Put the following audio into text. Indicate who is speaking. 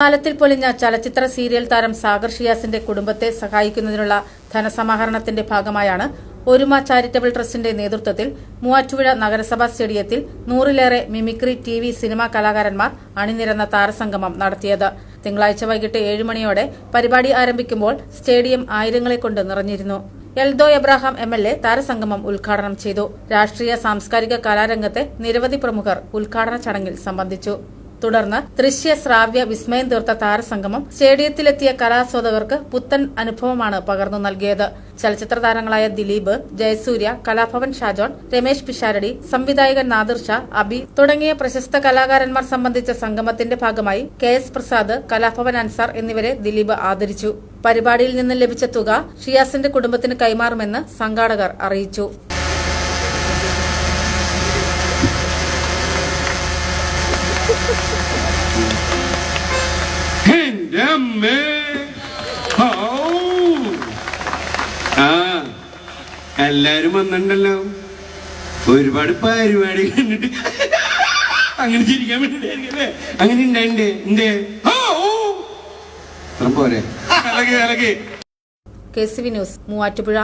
Speaker 1: കാലത്തിൽ പൊലിഞ്ഞ ചലച്ചിത്ര സീരിയൽ താരം സാഗർ ഷിയാസിന്റെ കുടുംബത്തെ സഹായിക്കുന്നതിനുള്ള ധനസമാഹരണത്തിന്റെ ഭാഗമായാണ് ഒരുമ ചാരിറ്റബിൾ ട്രസ്റ്റിന്റെ നേതൃത്വത്തിൽ മൂവാറ്റുപുഴ നഗരസഭാ സ്റ്റേഡിയത്തിൽ 100-ലേറെ മിമിക്രി ടി.വി. സിനിമാ കലാകാരന്മാർ അണിനിരന്ന താരസംഗമം നടത്തിയത്. തിങ്കളാഴ്ച വൈകിട്ട് 7 മണിയോടെ പരിപാടി ആരംഭിക്കുമ്പോൾ സ്റ്റേഡിയം ആയിരങ്ങളെ കൊണ്ട് നിറഞ്ഞിരുന്നു. Eldho Abraham MLA. താരസംഗമം ഉദ്ഘാടനം ചെയ്തു. രാഷ്ട്രീയ സാംസ്കാരിക കലാരംഗത്തെ നിരവധി പ്രമുഖർ ഉദ്ഘാടന ചടങ്ങിൽ സംബന്ധിച്ചു. തുടർന്ന് ദൃശ്യ ശ്രാവ്യ വിസ്മയം തീർത്ത താരസംഗമം സ്റ്റേഡിയത്തിലെത്തിയ കലാസ്വാദകർക്ക് പുത്തൻ അനുഭവമാണ് പകർന്നു നൽകിയത്. ചലച്ചിത്ര താരങ്ങളായ ദിലീപ്, ജയസൂര്യ, കലാഭവൻ ഷാജോൺ, രമേശ് പിഷാരടി, സംവിധായകൻ നാദിർ ഷാ, അബി തുടങ്ങിയ പ്രശസ്ത കലാകാരന്മാർ സംബന്ധിച്ച സംഗമത്തിന്റെ ഭാഗമായി കെ.എസ്. പ്രസാദ്, കലാഭവൻ അൻസാർ എന്നിവരെ ദിലീപ് ആദരിച്ചു. പരിപാടിയിൽ നിന്ന് ലഭിച്ച തുക ഷിയാസിന്റെ കുടുംബത്തിന് കൈമാറുമെന്ന് സംഘാടകർ അറിയിച്ചു.
Speaker 2: എല്ലാരും വന്നിട്ടുണ്ടല്ലോ. ഒരുപാട് പരിപാടി കണ്ടിട്ട് അങ്ങനെ ചിരിക്കാൻ വേണ്ടിട്ടല്ലേ അങ്ങനെ ഉണ്ടായിണ്ടേ എന്തേ പോരെ. KCV news, Muvattupuzha.